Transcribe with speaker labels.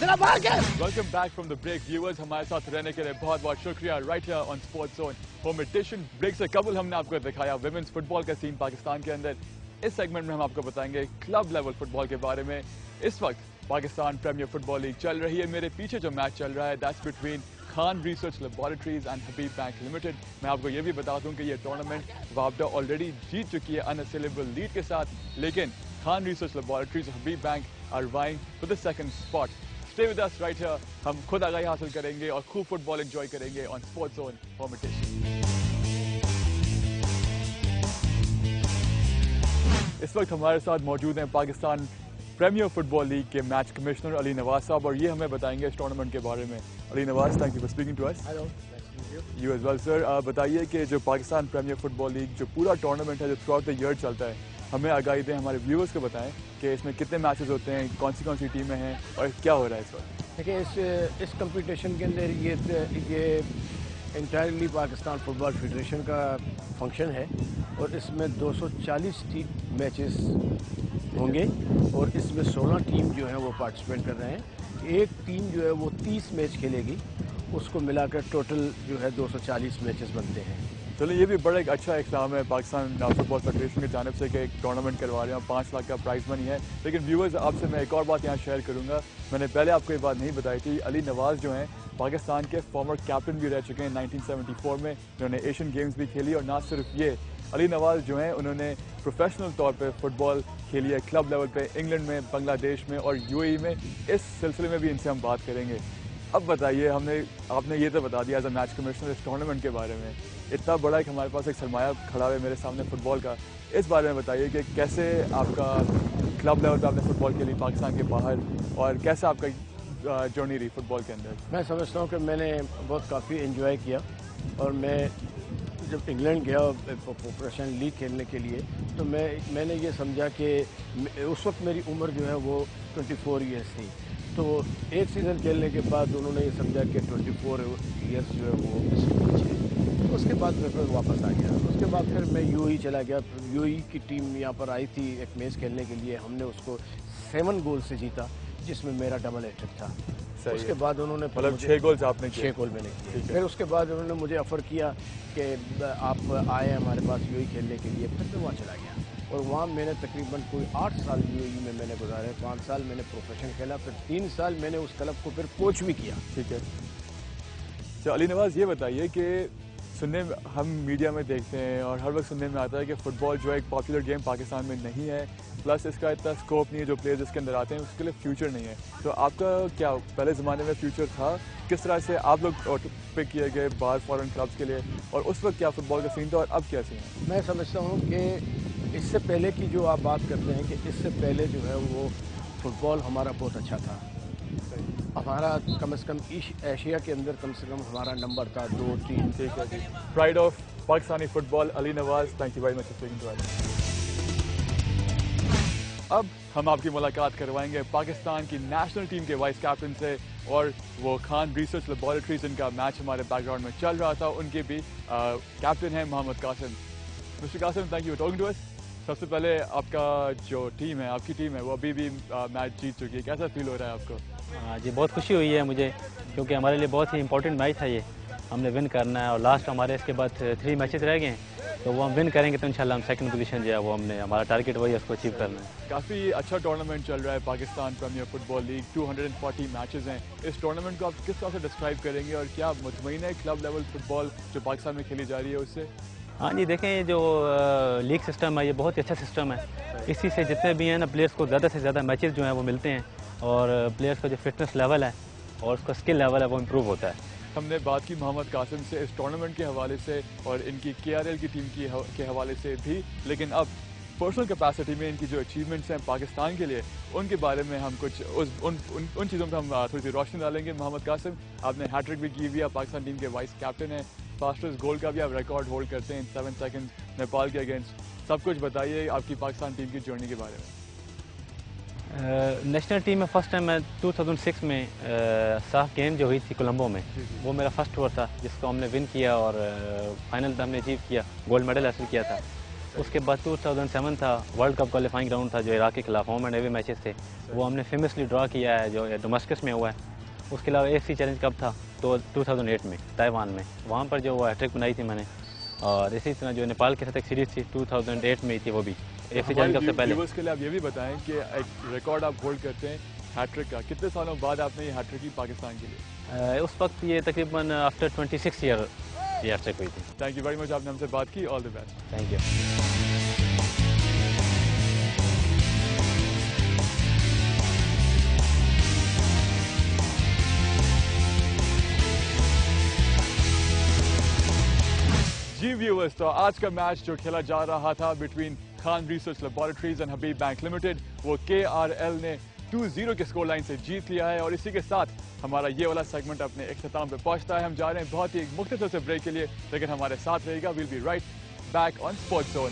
Speaker 1: Welcome back from the break viewers, हमारे साथ रहने के लिए बहुत बहुत शुक्रिया। Right here on sports zone home edition. Break से कबल हमने आपको दिखाया विमेंस फुटबॉल का सीन पाकिस्तान के अंदर। इस सेगमेंट में हम आपको बताएंगे क्लब लेवल फुटबॉल के बारे में। इस वक्त पाकिस्तान प्रीमियर फुटबॉल लीग चल रही है। मेरे पीछे जो मैच चल रहा है that's between Khan research laboratories and Habib bank limited. मैं आपको ये भी बता दूं कि ये टूर्नामेंट वापडा ऑलरेडी जीत चुकी है अनअसेलेबल लीड के साथ, लेकिन Khan research laboratories Habib bank are vying for the second spot. Stay with us right here. हम खुद आगाही हासिल करेंगे और खूब फुटबॉल एंजॉय करेंगे on sports zone home edition. इस वक्त हमारे साथ मौजूद हैं पाकिस्तान प्रीमियर फुटबॉल लीग के मैच कमिश्नर अली नवाज साहब, और ये हमें बताएंगे इस टूर्नामेंट के बारे में। Ali Nawaz, thank you for speaking to us.
Speaker 2: Hello,
Speaker 1: you as well sir. बताइए कि जो पाकिस्तान प्रीमियर फुटबॉल लीग जो पूरा टूर्नामेंट है जो थ्रू आउट द ईयर चलता है, हमें आगाही दें, हमारे व्यूअर्स को बताएं कि इसमें कितने मैचेस होते हैं, कौन सी टीमें हैं और क्या हो रहा है इस वक्त।
Speaker 2: देखिए इस कंपटीशन के अंदर ये इंटायरली पाकिस्तान फुटबॉल फेडरेशन का फंक्शन है और इसमें 240 मैचेस होंगे और इसमें 16 टीम जो है वो पार्टिसिपेट कर रहे हैं। एक टीम जो है वो 30 मैच खेलेगी, उसको मिलाकर टोटल जो है 240 मैचेस बनते हैं।
Speaker 1: चलो, ये भी बड़ा एक अच्छा इक़दाम है पाकिस्तान फुटबॉल फेडरेशन की जानिब से कि एक टूर्नामेंट करवा रहे हैं। 5 लाख का प्राइज मनी है। लेकिन व्यूअर्स, आपसे मैं एक और बात यहाँ शेयर करूँगा। मैंने पहले आपको ये बात नहीं बताई थी। अली नवाज जो हैं पाकिस्तान के फॉर्मर कैप्टन भी रह चुके हैं 1974 में, जिन्होंने एशियन गेम्स भी खेली। और ना सिर्फ ये, अली नवाज जो हैं उन्होंने प्रोफेशनल तौर पे फुटबॉल खेली है क्लब लेवल पे इंग्लैंड में, बांग्लादेश में और यूएई में। इस सिलसिले में भी इनसे हम बात करेंगे। अब बताइए, आपने ये तो बता दिया एज अ मैच कमिश्नर इस टूर्नामेंट के बारे में। इतना बड़ा एक हमारे पास एक सरमाया खड़ा है मेरे सामने फुटबॉल का। इस बारे में बताइए कि कैसे आपका क्लब लेवल पे आपने फुटबॉल खेली पाकिस्तान के बाहर, और कैसे आपका जर्नी रही फुटबॉल के अंदर।
Speaker 2: मैं समझता हूँ कि मैंने बहुत काफ़ी एंजॉय किया, और मैं जब इंग्लैंड गया प्रोफेशनल लीग खेलने के लिए तो मैंने ये समझा कि उस वक्त मेरी उम्र जो है वो 24 ईयर्स थी। तो एक सीज़न खेलने के बाद उन्होंने ये समझा कि 24 ईयर्स जो है वो इसके पीछे है। तो उसके बाद मैं फिर वापस आ गया। उसके बाद फिर मैं यूएई चला गया। यूएई की टीम यहाँ पर आई थी एक मैच खेलने के लिए। हमने उसको 7 गोल से जीता, जिसमें मेरा डबल हैट्रिक था। उसके बाद उन्होंने
Speaker 1: मतलब 6 गोल्स आपने किए।
Speaker 2: 6 गोल मैंने किए। फिर उसके बाद उन्होंने मुझे ऑफ़र किया कि आप आए हमारे पास यूएई खेलने के लिए। फिर मैं वहाँ चला गया और वहाँ मैंने तकरीबन कोई 8 साल यूएई में मैंने गुजारे। 5 साल मैंने प्रोफेशन खेला, फिर 3 साल मैंने उस क्लब को फिर कोच भी किया।
Speaker 1: ठीक है। तो अली नवाज, ये बताइए कि सुनने में, हम मीडिया में देखते हैं और हर वक्त सुनने में आता है कि फ़ुटबॉल जो है एक पॉपुलर गेम पाकिस्तान में नहीं है, प्लस इसका इतना स्कोप नहीं है, जो प्लेयर्स इसके अंदर आते हैं उसके लिए फ्यूचर नहीं है। तो आपका क्या पहले ज़माने में फ्यूचर था? किस तरह से आप लोग पिक किए गए बाहर फॉरेन क्लब्स के लिए, और उस वक्त क्या फ़ुटबॉल का सीन था और अब क्या सीन है?
Speaker 2: मैं समझता हूँ कि इससे पहले की जो आप बात करते हैं कि इससे पहले जो है वो फुटबॉल हमारा बहुत अच्छा था। हमारा कम से कम एशिया के अंदर कम से कम हमारा नंबर था 2-3।
Speaker 1: ठीक है जी। Pride of Pakistani football Ali Nawaz, thank you very much for speaking to us. अब हम आपकी मुलाकात करवाएंगे पाकिस्तान की नेशनल टीम के वाइस कैप्टन से, और वो खान रिसर्च लेबोरेटरीज, जिनका मैच हमारे बैकग्राउंड में चल रहा था, उनके भी कैप्टन हैं Mohammad Qasim. Mister Qasim, thank you for talking to us. सबसे पहले आपका जो टीम है, आपकी टीम है, वो अभी भी मैच जीत चुकी है। कैसा फील हो रहा है आपको?
Speaker 3: हाँ जी, बहुत खुशी हुई है मुझे, क्योंकि हमारे लिए बहुत ही इंपॉर्टेंट मैच था ये। हमने विन करना है और लास्ट हमारे इसके बाद 3 मैचेस रह गए हैं, तो वो हम विन करेंगे तो इंशाल्लाह हम सेकंड पोजीशन जो है वो हमने, हमारा टारगेट वही है, उसको अचीव करना है।
Speaker 1: काफ़ी अच्छा टूर्नामेंट चल रहा है Pakistan premier football league. 240 matches हैं। इस टूर्नामेंट को आप किस तरह से डिस्क्राइब करेंगे, और क्या आप मुतमईन है क्लब लेवल फुटबॉल जो पाकिस्तान में खेली जा रही है उससे?
Speaker 3: हाँ जी, देखें, ये जो लीग सिस्टम है ये बहुत ही अच्छा सिस्टम है। इसी से जितने भी हैं ना प्लेयर्स को ज़्यादा से ज़्यादा मैचेस जो हैं वो मिलते हैं, और प्लेयर्स का जो फिटनेस लेवल है और उसका स्किल लेवल है वो इम्प्रूव होता है।
Speaker 1: हमने बात की मोहम्मद कासिम से इस टूर्नामेंट के हवाले से और इनकी केआरएल की टीम के हवाले से भी, लेकिन अब पर्सनल कैपेसिटी में इनकी जो अचीवमेंट्स हैं पाकिस्तान के लिए, उनके बारे में हम कुछ उन चीज़ों पर हम थोड़ी सी रोशनी डालेंगे। मोहम्मद कासिम, आपने हैट्रिक भी की हुई है, पाकिस्तान टीम के वाइस कैप्टन हैं, फास्टेस्ट गोल का भी आप रिकॉर्ड होल्ड करते हैं 7 सेकंड नेपाल के अगेंस्ट। सब कुछ बताइए आपकी पाकिस्तान टीम की जर्नी के बारे में।
Speaker 3: नेशनल टीम में फर्स्ट टाइम मैं 2006 में साफ गेम जो हुई थी कोलंबो में, वो मेरा फर्स्ट टूर था जिसको हमने विन किया और फाइनल हमने अचीव किया, गोल्ड मेडल हासिल किया था। उसके बाद 2007 था, वर्ल्ड कप क्वालिफाइंग राउंड था जो इराक के खिलाफ होम एंड अवे मैचेस थे, वो हमने फेमसली ड्रा किया है जो डोमेस्टिस में हुआ है। उसके अलावा AFC चैलेंज कप था तो 2008 में ताइवान में, वहाँ पर जो हैट्रिक बनाई थी मैंने। और इसी तरह जो नेपाल के साथ एक सीरीज़ थी 2008 में थी, वो भी AFC चैलेंज कप से पहले।
Speaker 1: व्यूअर्स के लिए आप ये भी बताएं कि एक रिकॉर्ड आप होल्ड करते हैं हैट्रिक का, कितने सालों बाद आपने ये हैट्रिक की पाकिस्तान के लिए?
Speaker 3: उस वक्त ये तकरीबन आफ्टर 26 ईयर ये हैट्रिक हुई थी।
Speaker 1: थैंक यू वेरी मच, आपने हमसे बात की। All the best.
Speaker 3: Thank you.
Speaker 1: जी व्यूअर्स, तो आज का मैच जो खेला जा रहा था between Khan research laboratories and Habib bank limited, वो KRL ने 2-0 के स्कोर लाइन से जीत लिया है। और इसी के साथ हमारा ये वाला सेगमेंट अपने इख्तिताम पे पहुंचता है। हम जा रहे हैं बहुत ही मुख्तसर से ब्रेक के लिए, लेकिन हमारे साथ रहेगा। Will be right back on sports zone.